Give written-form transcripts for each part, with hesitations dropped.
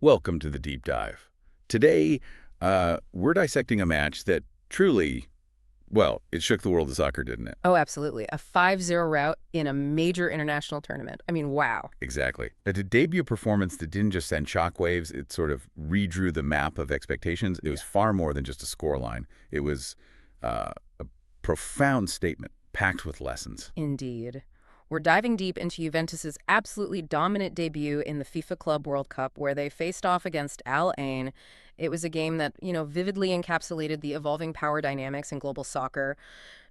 Welcome to the Deep Dive. Today, we're dissecting a match that truly, well, it shook the world of soccer, didn't it? Oh, absolutely. A 5-0 rout in a major international tournament. I mean, wow. Exactly. A debut performance that didn't just send shockwaves, it sort of redrew the map of expectations. It was far more than just a scoreline. It was a profound statement packed with lessons. Indeed. We're diving deep into Juventus's absolutely dominant debut in the FIFA Club World Cup, where they faced off against Al Ain. It was a game that, vividly encapsulated the evolving power dynamics in global soccer,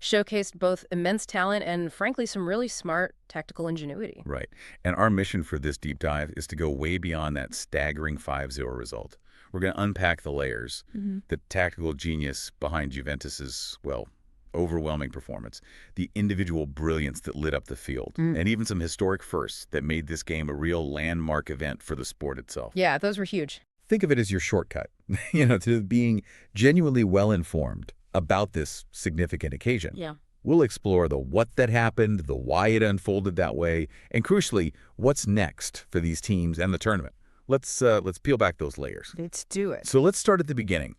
showcased both immense talent and, frankly, some really smart tactical ingenuity. Right. And our mission for this deep dive is to go way beyond that staggering 5-0 result. We're going to unpack the layers, the tactical genius behind Juventus's, well, overwhelming performance, the individual brilliance that lit up the field, and even some historic firsts that made this game a real landmark event for the sport itself. Yeah, those were huge. Think of it as your shortcut, to being genuinely well-informed about this significant occasion. Yeah. We'll explore the what that happened, the why it unfolded that way, and crucially, what's next for these teams and the tournament. Let's peel back those layers. Let's do it. So let's start at the beginning.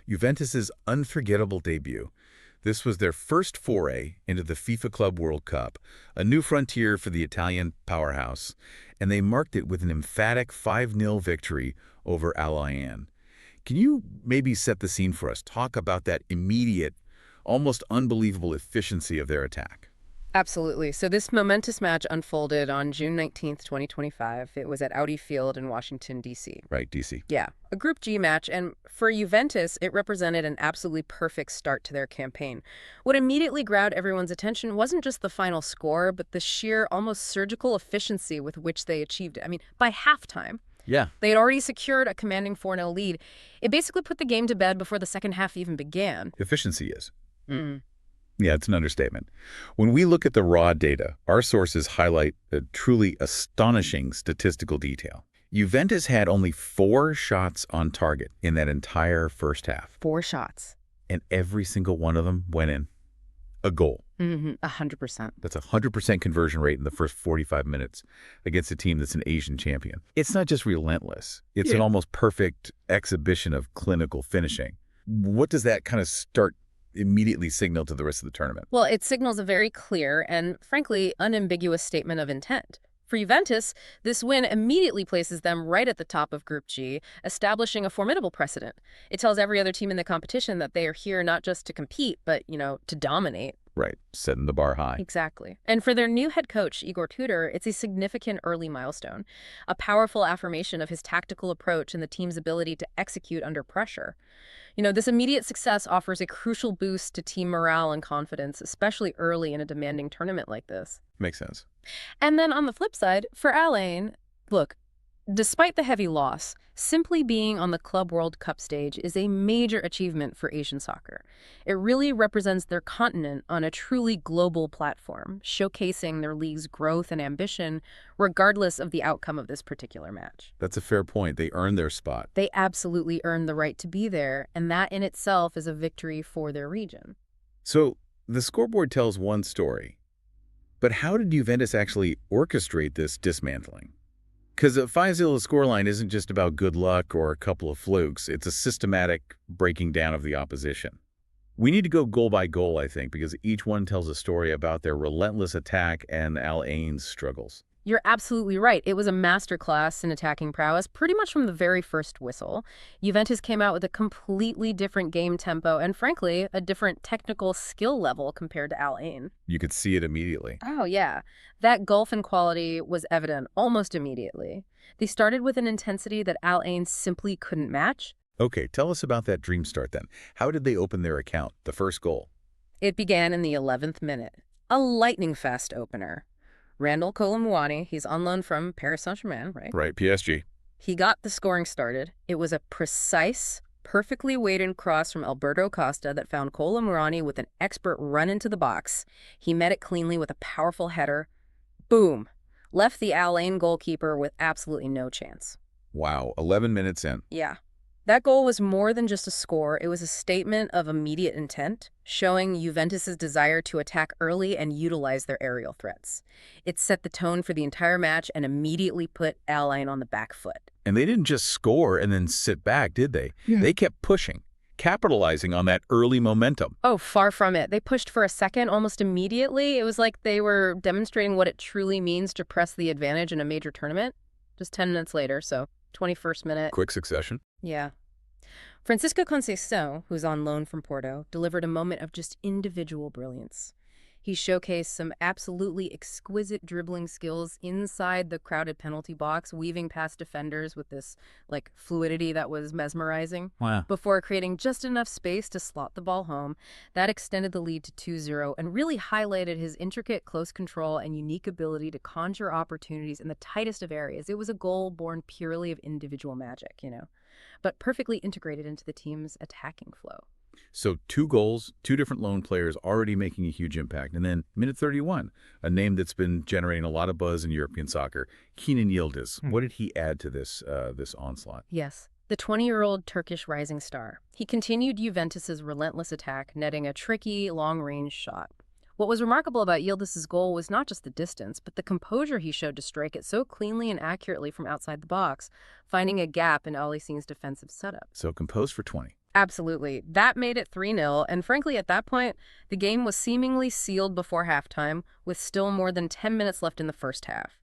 Juventus's unforgettable debut. This was their first foray into the FIFA Club World Cup, a new frontier for the Italian powerhouse, and they marked it with an emphatic 5-0 victory over Al Ain. Can you maybe set the scene for us? Talk about that immediate, almost unbelievable efficiency of their attack. Absolutely. So this momentous match unfolded on June 19th, 2025. It was at Audi Field in Washington, D.C. Right, DC. Yeah, a Group G match, and for Juventus, it represented an absolutely perfect start to their campaign. What immediately grabbed everyone's attention wasn't just the final score, but the sheer, almost surgical efficiency with which they achieved it. I mean, by halftime, Yeah. they had already secured a commanding 4-0 lead. It basically put the game to bed before the second half even began. Efficiency is. Yeah, it's an understatement. When we look at the raw data, our sources highlight a truly astonishing statistical detail. Juventus had only 4 shots on target in that entire first half, 4 shots. and every single one of them went in. A goal. 100%. That's a 100% conversion rate in the first 45 minutes against a team that's an Asian champion. It's not just relentless. It's an almost perfect exhibition of clinical finishing. What does that kind of start immediately signal to the rest of the tournament? Well, it signals a very clear and, frankly, unambiguous statement of intent. For Juventus, this win immediately places them right at the top of Group G, establishing a formidable precedent. It tells every other team in the competition that they are here not just to compete, but, to dominate. Right, setting the bar high. Exactly. And for their new head coach, Igor Tudor, it's a significant early milestone, a powerful affirmation of his tactical approach and the team's ability to execute under pressure. This immediate success offers a crucial boost to team morale and confidence, especially early in a demanding tournament like this. Makes sense. And then on the flip side, for Al Ain, look, despite the heavy loss, simply being on the Club World Cup stage is a major achievement for Asian soccer. It really represents their continent on a truly global platform, showcasing their league's growth and ambition, regardless of the outcome of this particular match. That's a fair point. They earned their spot. They absolutely earned the right to be there, and that in itself is a victory for their region. So the scoreboard tells one story, but how did Juventus actually orchestrate this dismantling? Because a 5-0 scoreline isn't just about good luck or a couple of flukes. It's a systematic breaking down of the opposition. We need to go goal by goal, I think, because each one tells a story about their relentless attack and Al Ain's struggles. You're absolutely right. It was a masterclass in attacking prowess pretty much from the very first whistle. Juventus came out with a completely different game tempo and, frankly, a different technical skill level compared to Al Ain. You could see it immediately. Oh, yeah. That gulf in quality was evident almost immediately. They started with an intensity that Al Ain simply couldn't match. Okay, tell us about that dream start then. How did they open their account, the first goal? It began in the 11th minute. A lightning-fast opener. Randal Kolo Muani, he's on loan from Paris Saint-Germain, right? Right, PSG. He got the scoring started. It was a precise, perfectly weighted cross from Alberto Costa that found Kolo Muani with an expert run into the box. He met it cleanly with a powerful header. Boom! Left the Al Ain goalkeeper with absolutely no chance. Wow, 11 minutes in. Yeah. That goal was more than just a score. It was a statement of immediate intent, showing Juventus's desire to attack early and utilize their aerial threats. It set the tone for the entire match and immediately put Alain on the back foot. And they didn't just score and then sit back, did they? Yeah. They kept pushing, capitalizing on that early momentum. Oh, far from it. They pushed for a second almost immediately. It was like they were demonstrating what it truly means to press the advantage in a major tournament. Just 10 minutes later, so 21st minute. Quick succession. Yeah. Francisco Conceicao, who's on loan from Porto, delivered a moment of just individual brilliance. He showcased some absolutely exquisite dribbling skills inside the crowded penalty box, weaving past defenders with this, fluidity that was mesmerizing. Wow. Before creating just enough space to slot the ball home. That extended the lead to 2-0 and really highlighted his intricate close control and unique ability to conjure opportunities in the tightest of areas. It was a goal born purely of individual magic, but perfectly integrated into the team's attacking flow. So 2 goals, 2 different lone players already making a huge impact. And then minute 31, a name that's been generating a lot of buzz in European soccer, Kenan Yildiz. What did he add to this onslaught? Yes, the 20-year-old Turkish rising star. He continued Juventus's relentless attack, netting a tricky, long-range shot. What was remarkable about Yildiz's goal was not just the distance, but the composure he showed to strike it so cleanly and accurately from outside the box, finding a gap in Alisson's defensive setup. So composed for 20. Absolutely. That made it 3-0, and frankly, at that point, the game was seemingly sealed before halftime, with still more than 10 minutes left in the first half.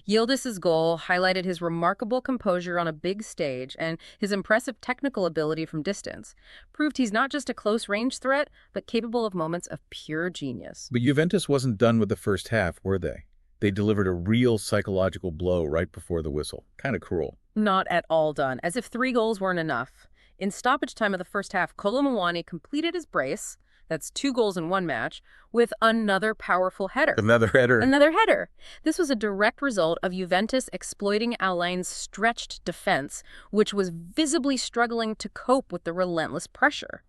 Yildiz's goal highlighted his remarkable composure on a big stage, and his impressive technical ability from distance proved he's not just a close-range threat, but capable of moments of pure genius. But Juventus wasn't done with the first half, were they? They delivered a real psychological blow right before the whistle. Kind of cruel. Not at all done, as if 3 goals weren't enough. In stoppage time of the first half, Kolo Muani completed his brace, that's 2 goals in 1 match, with another powerful header. Another header. This was a direct result of Juventus exploiting Alain's stretched defense, which was visibly struggling to cope with the relentless pressure.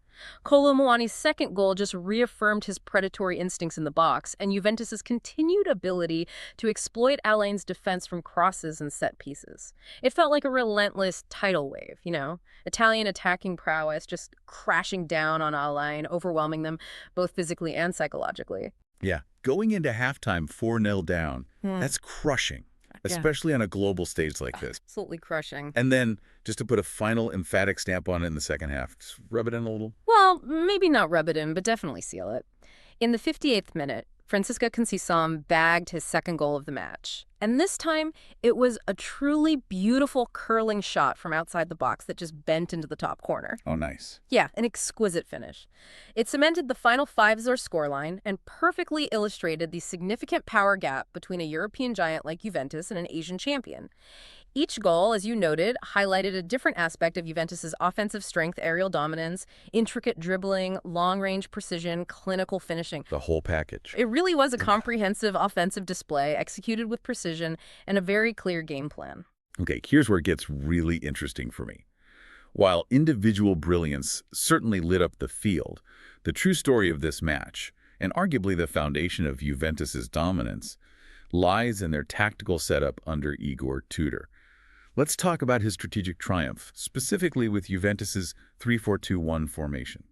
Kolo Muani's second goal just reaffirmed his predatory instincts in the box, and Juventus's continued ability to exploit Alain's defense from crosses and set pieces. It felt like a relentless tidal wave, Italian attacking prowess just crashing down on Alain, overwhelming them both physically and psychologically. Yeah. Going into halftime 4-0 down, that's crushing. Especially on a global stage like this. Absolutely crushing. And then, just to put a final emphatic stamp on it in the second half, just rub it in a little. Well, maybe not rub it in, but definitely seal it. In the 58th minute, Francisco Conceicao bagged his second goal of the match. And this time, it was a truly beautiful curling shot from outside the box that just bent into the top corner. Oh, nice. Yeah, an exquisite finish. It cemented the final 5-0 scoreline and perfectly illustrated the significant power gap between a European giant like Juventus and an Asian champion. Each goal, as you noted, highlighted a different aspect of Juventus's offensive strength, aerial dominance, intricate dribbling, long-range precision, clinical finishing. The whole package. It really was a comprehensive offensive display, executed with precision and a very clear game plan. Okay, here's where it gets really interesting for me. While individual brilliance certainly lit up the field, the true story of this match, and arguably the foundation of Juventus's dominance, lies in their tactical setup under Igor Tudor. Let's talk about his strategic triumph, specifically with Juventus's 3-4-2-1 formation.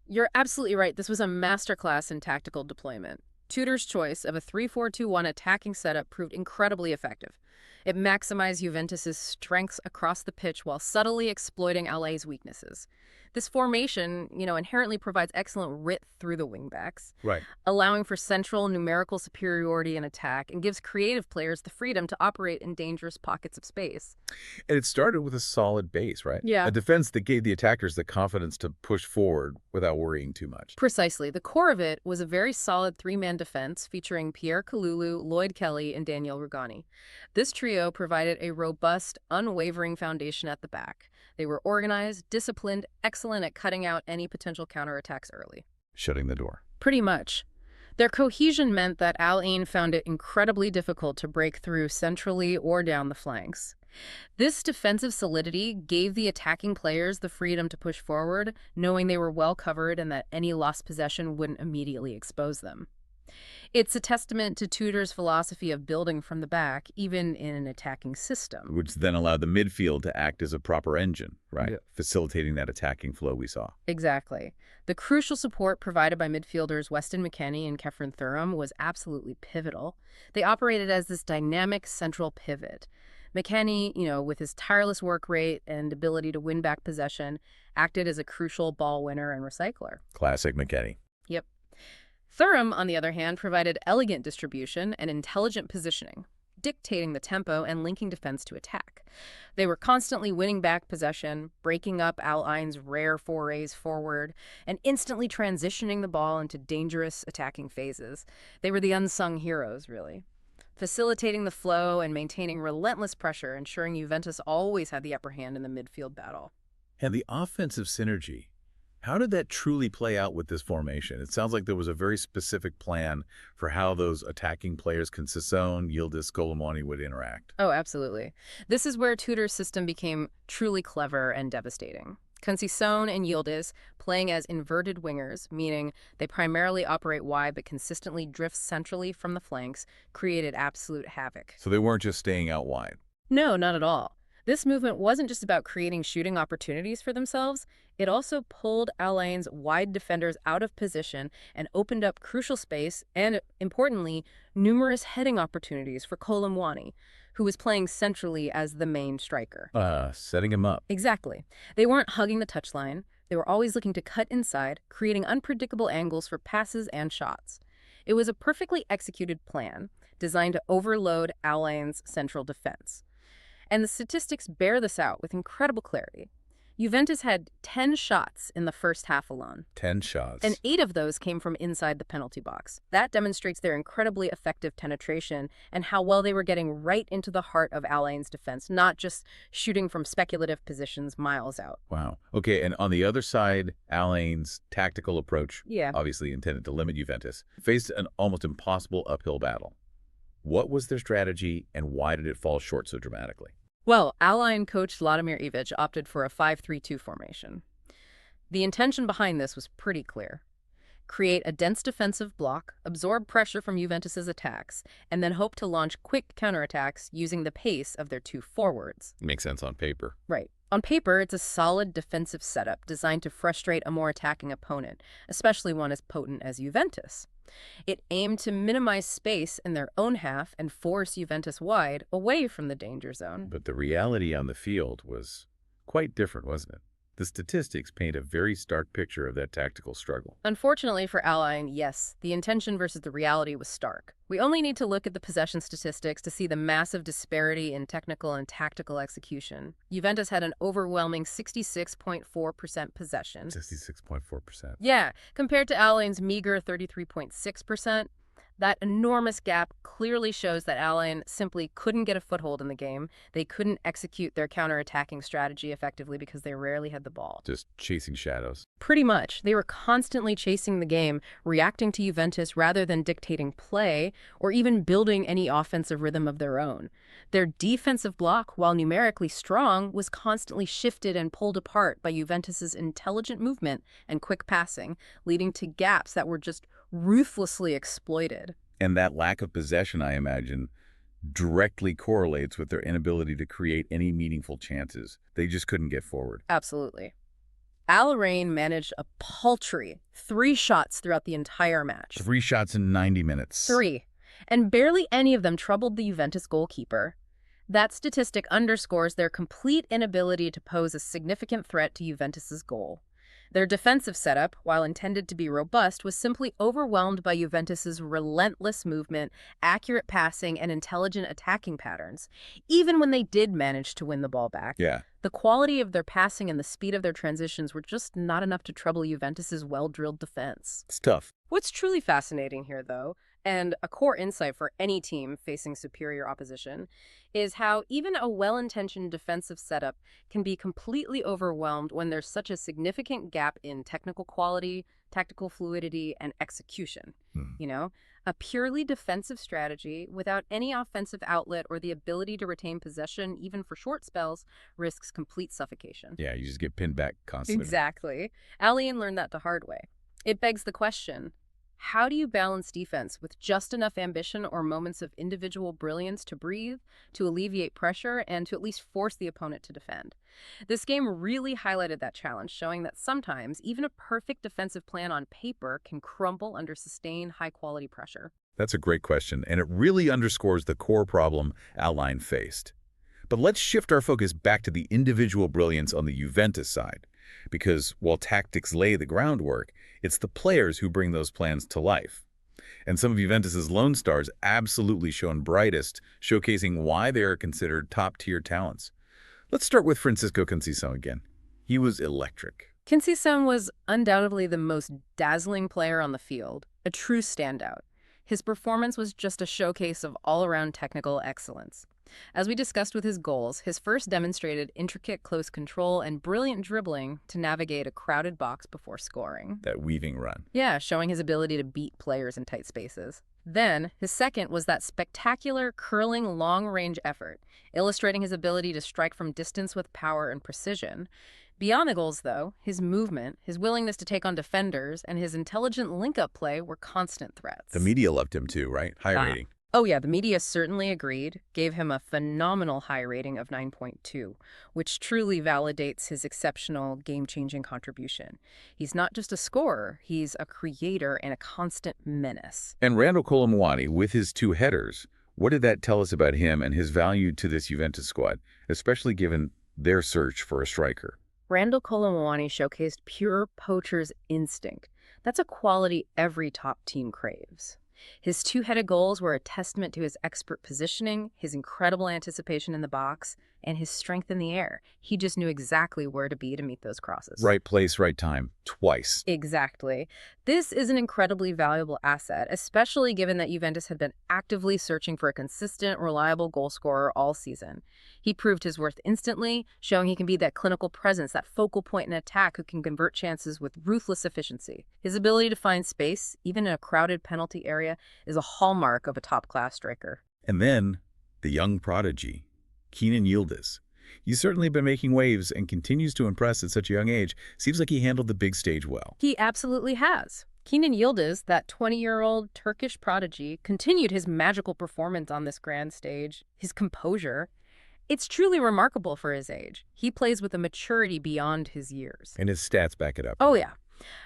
You're absolutely right. This was a masterclass in tactical deployment. Tudor's choice of a 3-4-2-1 attacking setup proved incredibly effective. It maximized Juventus's strengths across the pitch while subtly exploiting Alain's weaknesses. This formation, inherently provides excellent width through the wingbacks, Right. allowing for central numerical superiority in attack and gives creative players the freedom to operate in dangerous pockets of space. And it started with a solid base, right? Yeah. A defense that gave the attackers the confidence to push forward without worrying too much. Precisely. The core of it was a very solid 3-man defense featuring Pierre Kalulu, Lloyd Kelly, and Daniel Rugani. This trio provided a robust, unwavering foundation at the back. They were organized, disciplined, excellent at cutting out any potential counterattacks early. Shutting the door. Pretty much. Their cohesion meant that Alain found it incredibly difficult to break through centrally or down the flanks. This defensive solidity gave the attacking players the freedom to push forward, knowing they were well covered and that any lost possession wouldn't immediately expose them. It's a testament to Tudor's philosophy of building from the back, even in an attacking system. Which then allowed the midfield to act as a proper engine, right? Yeah. Facilitating that attacking flow we saw. Exactly. The crucial support provided by midfielders Weston McKennie and Kephren Thuram was absolutely pivotal. They operated as this dynamic central pivot. McKennie, with his tireless work rate and ability to win back possession, acted as a crucial ball winner and recycler. Classic McKennie. Yep. Thuram, on the other hand, provided elegant distribution and intelligent positioning, dictating the tempo and linking defense to attack. They were constantly winning back possession, breaking up Al Ain's rare forays forward, and instantly transitioning the ball into dangerous attacking phases. They were the unsung heroes, really. Facilitating the flow and maintaining relentless pressure, ensuring Juventus always had the upper hand in the midfield battle. And the offensive synergy. How did that truly play out with this formation? It sounds like there was a very specific plan for how those attacking players, Conceicao, Yildiz, Kolo Muani, would interact. Oh, absolutely. This is where Tudor's system became truly clever and devastating. Conceicao and Yildiz, playing as inverted wingers, meaning they primarily operate wide but consistently drift centrally from the flanks, created absolute havoc. So they weren't just staying out wide. No, not at all. This movement wasn't just about creating shooting opportunities for themselves. It also pulled Al Ain's wide defenders out of position and opened up crucial space and, importantly, numerous heading opportunities for Kolo Muani, who was playing centrally as the main striker. Setting him up. Exactly. They weren't hugging the touchline. They were always looking to cut inside, creating unpredictable angles for passes and shots. It was a perfectly executed plan designed to overload Al Ain's central defense. And the statistics bear this out with incredible clarity. Juventus had 10 shots in the first half alone. 10 shots. And 8 of those came from inside the penalty box. That demonstrates their incredibly effective penetration and how well they were getting right into the heart of Al Ain's defense, not just shooting from speculative positions miles out. Wow. Okay, and on the other side, Al Ain's tactical approach, Yeah. obviously intended to limit Juventus, faced an almost impossible uphill battle. What was their strategy, and why did it fall short so dramatically? Well, Al Ain coach Vladimir Ivic opted for a 5-3-2 formation. The intention behind this was pretty clear. Create a dense defensive block, absorb pressure from Juventus's attacks, and then hope to launch quick counterattacks using the pace of their two forwards. Makes sense on paper. Right. On paper, it's a solid defensive setup designed to frustrate a more attacking opponent, especially one as potent as Juventus. It aimed to minimize space in their own half and force Juventus wide, away from the danger zone. But the reality on the field was quite different, wasn't it? The statistics paint a very stark picture of that tactical struggle. Unfortunately for Al Ain, yes, the intention versus the reality was stark. We only need to look at the possession statistics to see the massive disparity in technical and tactical execution. Juventus had an overwhelming 66.4% possession. 66.4%. Yeah, compared to Al Ain's meager 33.6%. That enormous gap clearly shows that Al Ain simply couldn't get a foothold in the game. They couldn't execute their counterattacking strategy effectively because they rarely had the ball. Just chasing shadows. Pretty much. They were constantly chasing the game, reacting to Juventus rather than dictating play or even building any offensive rhythm of their own. Their defensive block, while numerically strong, was constantly shifted and pulled apart by Juventus's intelligent movement and quick passing, leading to gaps that were just ruthlessly exploited. And that lack of possession, I imagine, directly correlates with their inability to create any meaningful chances. They just couldn't get forward. Absolutely. Al Ain managed a paltry 3 shots throughout the entire match. 3 shots in 90 minutes. 3. And barely any of them troubled the Juventus goalkeeper. That statistic underscores their complete inability to pose a significant threat to Juventus's goal. Their defensive setup, while intended to be robust, was simply overwhelmed by Juventus's relentless movement, accurate passing, and intelligent attacking patterns. Even when they did manage to win the ball back, the quality of their passing and the speed of their transitions were just not enough to trouble Juventus's well-drilled defense. It's tough. What's truly fascinating here, though, and a core insight for any team facing superior opposition, is how even a well-intentioned defensive setup can be completely overwhelmed when there's such a significant gap in technical quality, tactical fluidity, and execution. A purely defensive strategy without any offensive outlet or the ability to retain possession, even for short spells, risks complete suffocation. Yeah, you just get pinned back constantly. Exactly. Al Ain learned that the hard way. It begs the question, How do you balance defense with just enough ambition or moments of individual brilliance to breathe, to alleviate pressure, and to at least force the opponent to defend? This game really highlighted that challenge, showing that sometimes even a perfect defensive plan on paper can crumble under sustained high-quality pressure. That's a great question, and it really underscores the core problem Ain faced. But let's shift our focus back to the individual brilliance on the Juventus side, because while tactics lay the groundwork, it's the players who bring those plans to life. And some of Juventus's lone stars absolutely shone brightest, showcasing why they are considered top-tier talents. Let's start with Francisco Conceicao again. He was electric. Conceicao was undoubtedly the most dazzling player on the field, a true standout. His performance was just a showcase of all-around technical excellence. As we discussed with his goals, his first demonstrated intricate close control and brilliant dribbling to navigate a crowded box before scoring. That weaving run. Yeah, showing his ability to beat players in tight spaces. Then, his second was that spectacular, curling, long-range effort, illustrating his ability to strike from distance with power and precision. Beyond the goals, though, his movement, his willingness to take on defenders, and his intelligent link-up play were constant threats. The media loved him too, right? High rating. Oh yeah, the media certainly agreed, gave him a phenomenal high rating of 9.2, which truly validates his exceptional game-changing contribution. He's not just a scorer, he's a creator and a constant menace. And Randal Kolo Muani, with his 2 headers, what did that tell us about him and his value to this Juventus squad, especially given their search for a striker? Randal Kolo Muani showcased pure poacher's instinct. That's a quality every top team craves. His 2-headed goals were a testament to his expert positioning, his incredible anticipation in the box, and his strength in the air. He just knew exactly where to be to meet those crosses. Right place, right time, twice. Exactly. This is an incredibly valuable asset, especially given that Juventus had been actively searching for a consistent, reliable goal scorer all season. He proved his worth instantly, showing he can be that clinical presence, that focal point in attack who can convert chances with ruthless efficiency. His ability to find space, even in a crowded penalty area, is a hallmark of a top-class striker. And then, the young prodigy, Kenan Yildiz. He's certainly been making waves and continues to impress at such a young age. Seems like he handled the big stage well. He absolutely has. Kenan Yildiz, that 20-year-old Turkish prodigy, continued his magical performance on this grand stage, his composure. It's truly remarkable for his age. He plays with a maturity beyond his years. And his stats back it up. Oh, yeah.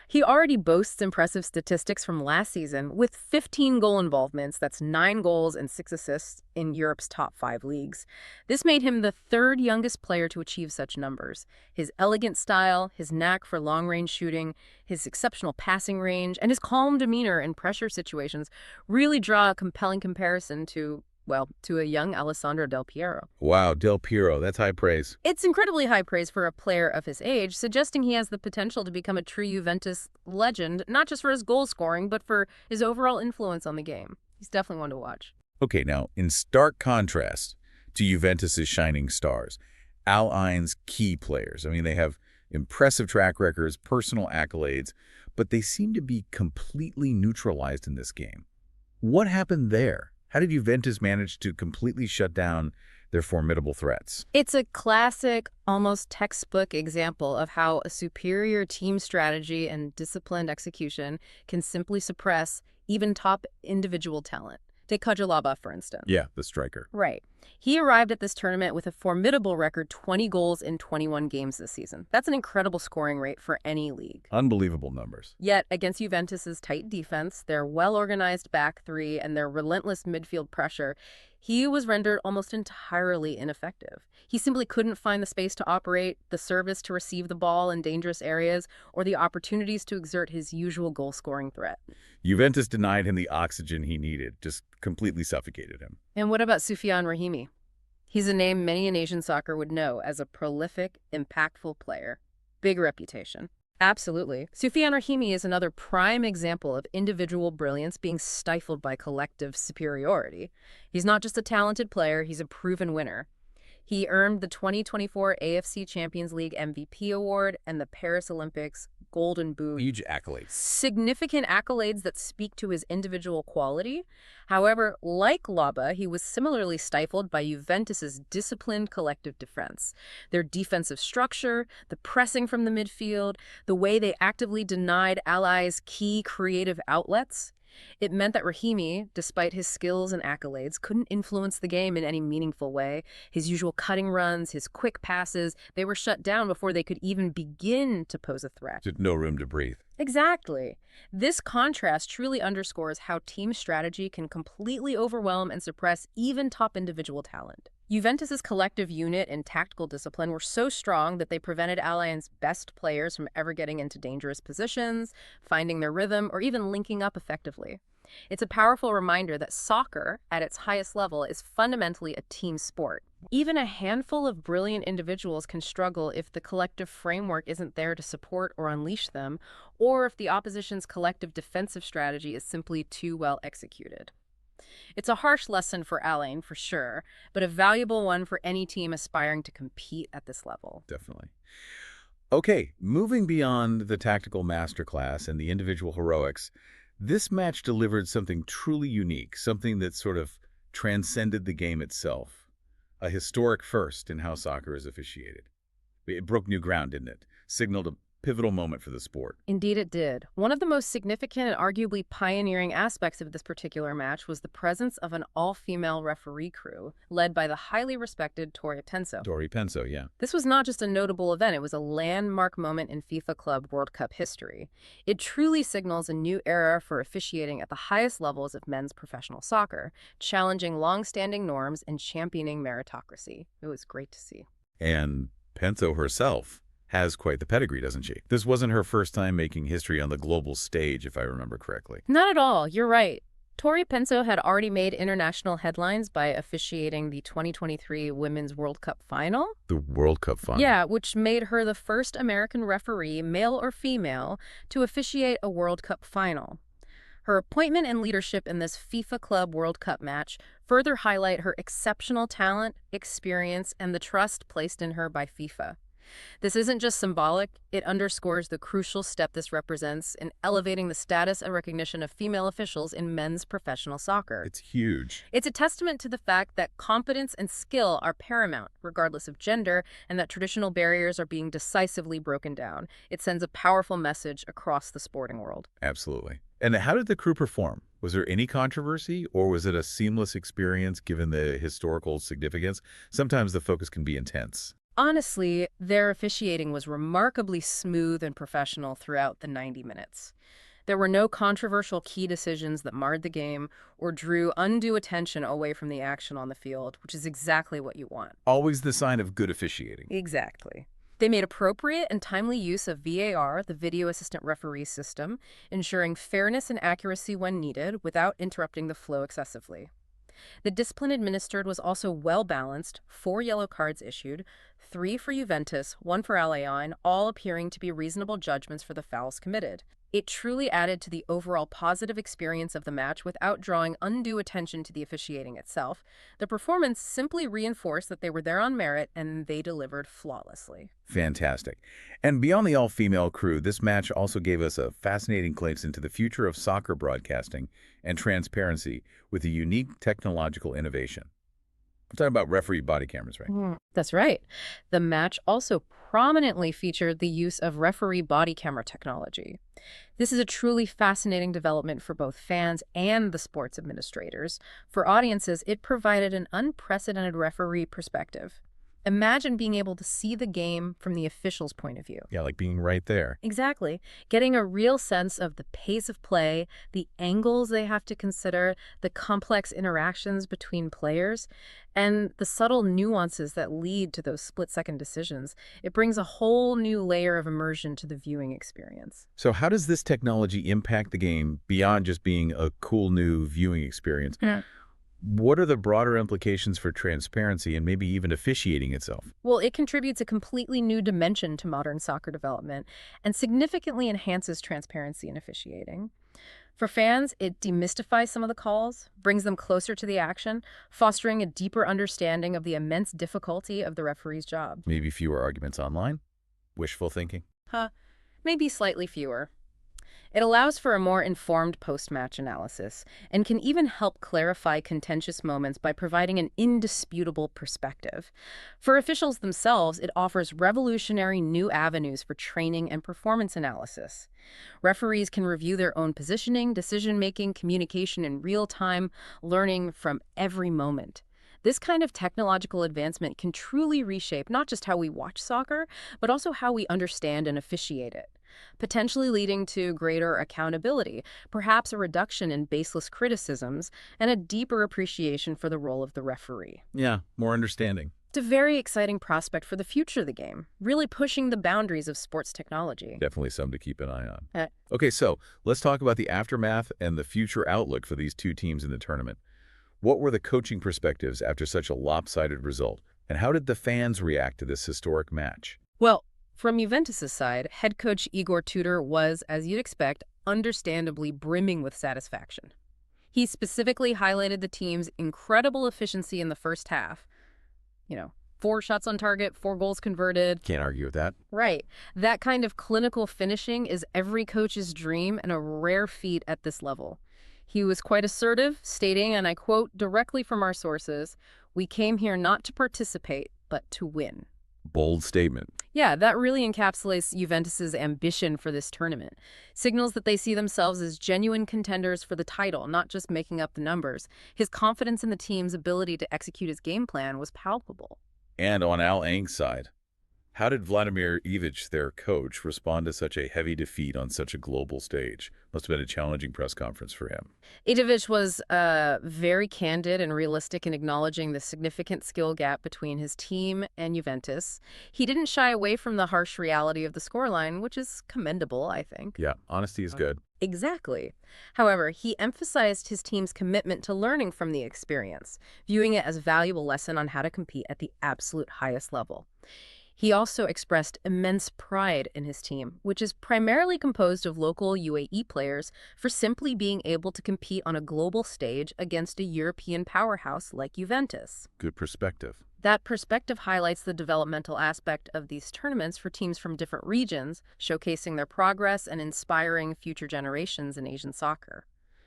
He already boasts impressive statistics from last season with 15 goal involvements. That's 9 goals and 6 assists in Europe's top 5 leagues. This made him the 3rd youngest player to achieve such numbers. His elegant style, his knack for long-range shooting, his exceptional passing range, and his calm demeanor in pressure situations really draw a compelling comparison to a young Alessandro Del Piero. Wow, Del Piero, that's high praise. It's incredibly high praise for a player of his age, suggesting he has the potential to become a true Juventus legend, not just for his goal scoring, but for his overall influence on the game. He's definitely one to watch. Okay, now, in stark contrast to Juventus's shining stars, Ain's key players. I mean, they have impressive track records, personal accolades, but they seem to be completely neutralized in this game. What happened there? How did Juventus manage to completely shut down their formidable threats? It's a classic, almost textbook example of how a superior team strategy and disciplined execution can simply suppress even top individual talent. Take Kajulaba, for instance. Yeah, the striker. Right. He arrived at this tournament with a formidable record, 20 goals in 21 games this season. That's an incredible scoring rate for any league. Unbelievable numbers. Yet, against Juventus's tight defense, their well-organized back three, and their relentless midfield pressure, he was rendered almost entirely ineffective. He simply couldn't find the space to operate, the service to receive the ball in dangerous areas, or the opportunities to exert his usual goal-scoring threat. Juventus denied him the oxygen he needed, just completely suffocated him. And what about Soufiane Rahimi? He's a name many in Asian soccer would know as a prolific, impactful player. Big reputation. Absolutely. Soufiane Rahimi is another prime example of individual brilliance being stifled by collective superiority. He's not just a talented player, he's a proven winner. He earned the 2024 AFC Champions League MVP award and the Paris Olympics Golden Boot. Huge accolades. Significant accolades that speak to his individual quality. However, like Laba, he was similarly stifled by Juventus's disciplined collective defense. Their defensive structure, the pressing from the midfield, the way they actively denied allies key creative outlets. It meant that Rahimi, despite his skills and accolades, couldn't influence the game in any meaningful way. His usual cutting runs, his quick passes, they were shut down before they could even begin to pose a threat. No room to breathe. Exactly. This contrast truly underscores how team strategy can completely overwhelm and suppress even top individual talent. Juventus's collective unit and tactical discipline were so strong that they prevented Allianz's best players from ever getting into dangerous positions, finding their rhythm, or even linking up effectively. It's a powerful reminder that soccer, at its highest level, is fundamentally a team sport. Even a handful of brilliant individuals can struggle if the collective framework isn't there to support or unleash them, or if the opposition's collective defensive strategy is simply too well executed. It's a harsh lesson for Alain, for sure, but a valuable one for any team aspiring to compete at this level. Definitely. Okay, moving beyond the tactical masterclass and the individual heroics, this match delivered something truly unique, something that sort of transcended the game itself. A historic first in how soccer is officiated. It broke new ground, didn't it? Signaled a pivotal moment for the sport. Indeed it did. One of the most significant and arguably pioneering aspects of this particular match was the presence of an all-female referee crew, led by the highly respected Tori Penso. Tori Penso, yeah. This was not just a notable event, it was a landmark moment in FIFA Club World Cup history. It truly signals a new era for officiating at the highest levels of men's professional soccer, challenging long-standing norms and championing meritocracy. It was great to see. And Penso herself has quite the pedigree, doesn't she? This wasn't her first time making history on the global stage, if I remember correctly. Not at all. You're right. Tori Penso had already made international headlines by officiating the 2023 Women's World Cup final. The World Cup final? Yeah, which made her the first American referee, male or female, to officiate a World Cup final. Her appointment and leadership in this FIFA Club World Cup match further highlight her exceptional talent, experience, and the trust placed in her by FIFA. This isn't just symbolic, it underscores the crucial step this represents in elevating the status and recognition of female officials in men's professional soccer. It's huge. It's a testament to the fact that competence and skill are paramount, regardless of gender, and that traditional barriers are being decisively broken down. It sends a powerful message across the sporting world. Absolutely. And how did the crew perform? Was there any controversy, or was it a seamless experience given the historical significance? Sometimes the focus can be intense. Honestly, their officiating was remarkably smooth and professional throughout the 90 minutes. There were no controversial key decisions that marred the game or drew undue attention away from the action on the field, which is exactly what you want. Always the sign of good officiating. Exactly. They made appropriate and timely use of VAR, the video assistant referee system, ensuring fairness and accuracy when needed without interrupting the flow excessively. The discipline administered was also well-balanced, 4 yellow cards issued, 3 for Juventus, 1 for Alain, all appearing to be reasonable judgments for the fouls committed. It truly added to the overall positive experience of the match without drawing undue attention to the officiating itself. The performance simply reinforced that they were there on merit, and they delivered flawlessly. Fantastic. And beyond the all-female crew, this match also gave us a fascinating glimpse into the future of soccer broadcasting and transparency with a unique technological innovation. I'm talking about referee body cameras, right? That's right. The match also prominently featured the use of referee body camera technology. This is a truly fascinating development for both fans and the sports administrators. For audiences, it provided an unprecedented referee perspective. Imagine being able to see the game from the official's point of view. Yeah, like being right there. Exactly. Getting a real sense of the pace of play, the angles they have to consider, the complex interactions between players, and the subtle nuances that lead to those split-second decisions. It brings a whole new layer of immersion to the viewing experience. So how does this technology impact the game beyond just being a cool new viewing experience? What are the broader implications for transparency and maybe even officiating itself? Well, it contributes a completely new dimension to modern soccer development and significantly enhances transparency in officiating. For fans, it demystifies some of the calls, brings them closer to the action, fostering a deeper understanding of the immense difficulty of the referee's job. Maybe fewer arguments online? Wishful thinking? maybe slightly fewer. It allows for a more informed post-match analysis and can even help clarify contentious moments by providing an indisputable perspective. For officials themselves, it offers revolutionary new avenues for training and performance analysis. Referees can review their own positioning, decision-making, communication in real time, learning from every moment. This kind of technological advancement can truly reshape not just how we watch soccer, but also how we understand and officiate it, potentially leading to greater accountability, perhaps a reduction in baseless criticisms, and a deeper appreciation for the role of the referee. Yeah, more understanding. It's a very exciting prospect for the future of the game, really pushing the boundaries of sports technology. Definitely something to keep an eye on. Uh, Okay, so let's talk about the aftermath and the future outlook for these two teams in the tournament. What were the coaching perspectives after such a lopsided result? And how did the fans react to this historic match? Well, from Juventus' side, head coach Igor Tudor was, as you'd expect, understandably brimming with satisfaction. He specifically highlighted the team's incredible efficiency in the first half. 4 shots on target, 4 goals converted. Can't argue with that. Right. That kind of clinical finishing is every coach's dream and a rare feat at this level. He was quite assertive, stating, and I quote directly from our sources, "We came here not to participate, but to win." Bold statement. Yeah, that really encapsulates Juventus's ambition for this tournament. Signals that they see themselves as genuine contenders for the title, not just making up the numbers. His confidence in the team's ability to execute his game plan was palpable. And on Al Ain's side, how did Vladimir Ivic, their coach, respond to such a heavy defeat on such a global stage? Must have been a challenging press conference for him. Ivic was very candid and realistic in acknowledging the significant skill gap between his team and Juventus. He didn't shy away from the harsh reality of the scoreline, which is commendable, I think. Yeah, honesty is good. Exactly. However, he emphasized his team's commitment to learning from the experience, viewing it as a valuable lesson on how to compete at the absolute highest level. He also expressed immense pride in his team, which is primarily composed of local UAE players, for simply being able to compete on a global stage against a European powerhouse like Juventus. Good perspective. That perspective highlights the developmental aspect of these tournaments for teams from different regions, showcasing their progress and inspiring future generations in Asian soccer.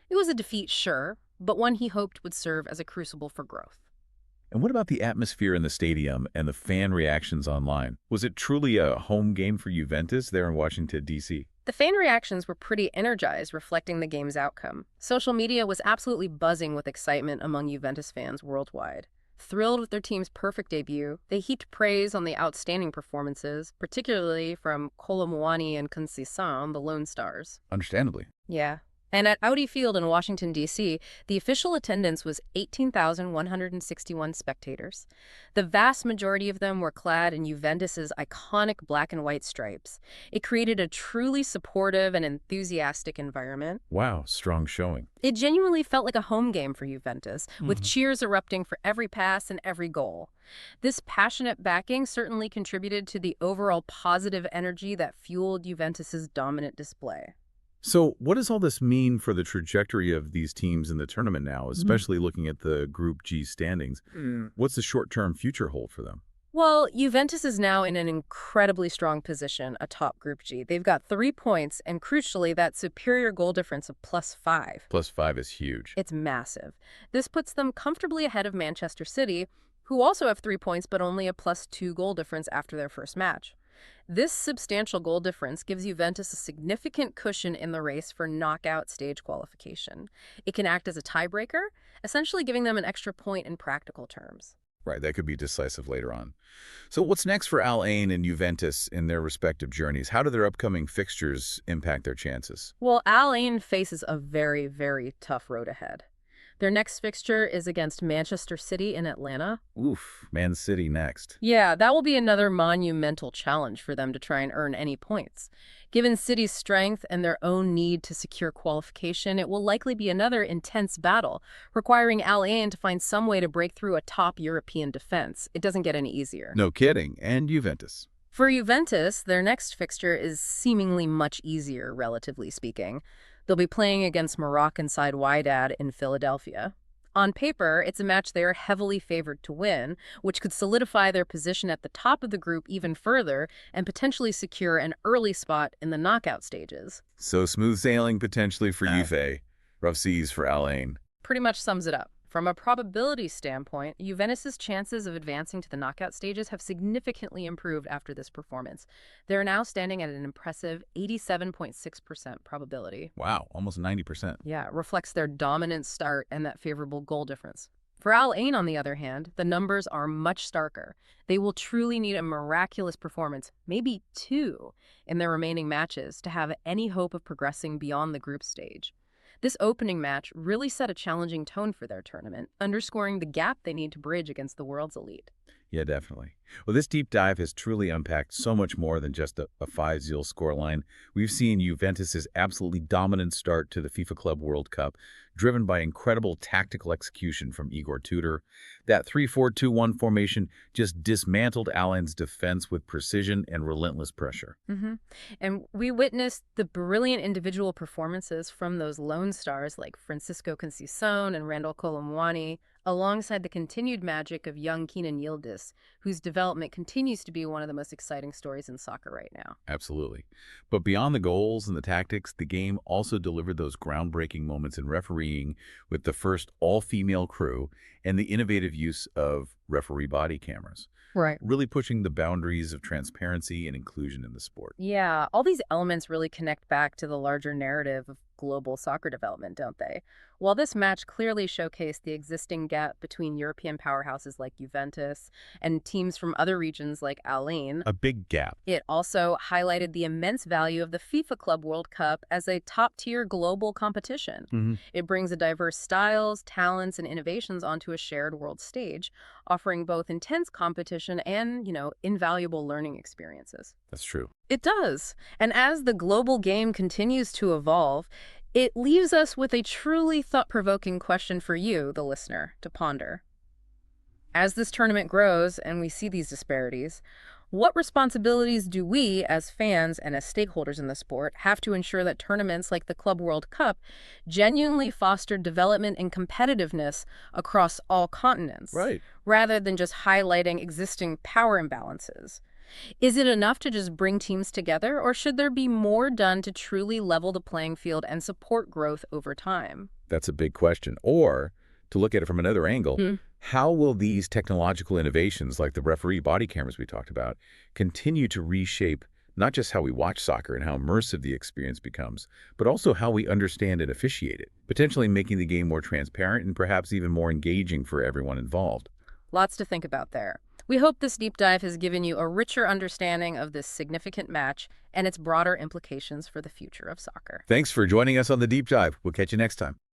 It was a defeat, sure, but one he hoped would serve as a crucible for growth. And what about the atmosphere in the stadium and the fan reactions online? Was it truly a home game for Juventus there in Washington, D.C.? The fan reactions were pretty energized, reflecting the game's outcome. Social media was absolutely buzzing with excitement among Juventus fans worldwide. Thrilled with their team's perfect debut, they heaped praise on the outstanding performances, particularly from Kolo Muani and Conceicao, the Lone Stars. Understandably. Yeah. And at Audi Field in Washington, D.C., the official attendance was 18,161 spectators. The vast majority of them were clad in Juventus's iconic black and white stripes. It created a truly supportive and enthusiastic environment. Wow, strong showing. It genuinely felt like a home game for Juventus, with cheers erupting for every pass and every goal. This passionate backing certainly contributed to the overall positive energy that fueled Juventus's dominant display. So what does all this mean for the trajectory of these teams in the tournament now, especially looking at the Group G standings? What's the short-term future hold for them? Well, Juventus is now in an incredibly strong position atop Group G. They've got 3 points, and crucially, that superior goal difference of +5. +5 is huge. It's massive. This puts them comfortably ahead of Manchester City, who also have 3 points but only a +2 goal difference after their first match. This substantial goal difference gives Juventus a significant cushion in the race for knockout stage qualification. It can act as a tiebreaker, essentially giving them an extra point in practical terms. Right, that could be decisive later on. So what's next for Al Ain and Juventus in their respective journeys? How do their upcoming fixtures impact their chances? Well, Al Ain faces a very, very tough road ahead. Their next fixture is against Manchester City in Atlanta. Oof, Man City next. Yeah, that will be another monumental challenge for them to try and earn any points. Given City's strength and their own need to secure qualification, it will likely be another intense battle, requiring Al Ain to find some way to break through a top European defense. It doesn't get any easier. No kidding. And Juventus. For Juventus, their next fixture is seemingly much easier, relatively speaking. They'll be playing against Moroccan side Wydad in Philadelphia. On paper, it's a match they are heavily favored to win, which could solidify their position at the top of the group even further and potentially secure an early spot in the knockout stages. So smooth sailing potentially for Juve, rough seas for Ain. Pretty much sums it up. From a probability standpoint, Juventus' chances of advancing to the knockout stages have significantly improved after this performance. They're now standing at an impressive 87.6% probability. Wow, almost 90%. Yeah, it reflects their dominant start and that favorable goal difference. For Ain, on the other hand, the numbers are much starker. They will truly need a miraculous performance, maybe two, in their remaining matches to have any hope of progressing beyond the group stage. This opening match really set a challenging tone for their tournament, underscoring the gap they need to bridge against the world's elite. Yeah, definitely. Well, this deep dive has truly unpacked so much more than just a 5-0 scoreline. We've seen Juventus' absolutely dominant start to the FIFA Club World Cup, driven by incredible tactical execution from Igor Tudor. That 3-4-2-1 formation just dismantled Alain's defense with precision and relentless pressure. And we witnessed the brilliant individual performances from those lone stars like Conceicao and Randal Kolo Muani, alongside the continued magic of young Kenan Yildiz, whose development continues to be one of the most exciting stories in soccer right now. Absolutely. But beyond the goals and the tactics, the game also delivered those groundbreaking moments in refereeing with the first all-female crew and the innovative use of referee body cameras. Right. Really pushing the boundaries of transparency and inclusion in the sport. Yeah, all these elements really connect back to the larger narrative of global soccer development, don't they? While this match clearly showcased the existing gap between European powerhouses like Juventus and teams from other regions like Ain, A big gap. it also highlighted the immense value of the FIFA Club World Cup as a top-tier global competition. It brings a diverse styles, talents, and innovations onto a shared world stage, offering both intense competition and, invaluable learning experiences. That's true. It does. And as the global game continues to evolve, it leaves us with a truly thought-provoking question for you, the listener, to ponder. As this tournament grows and we see these disparities, what responsibilities do we, as fans and as stakeholders in the sport, have to ensure that tournaments like the Club World Cup genuinely foster development and competitiveness across all continents, Right. rather than just highlighting existing power imbalances? Is it enough to just bring teams together, or should there be more done to truly level the playing field and support growth over time? That's a big question. Or, to look at it from another angle, how will these technological innovations, like the referee body cameras we talked about, continue to reshape not just how we watch soccer and how immersive the experience becomes, but also how we understand and officiate it, potentially making the game more transparent and perhaps even more engaging for everyone involved? Lots to think about there. We hope this deep dive has given you a richer understanding of this significant match and its broader implications for the future of soccer. Thanks for joining us on The Deep Dive. We'll catch you next time.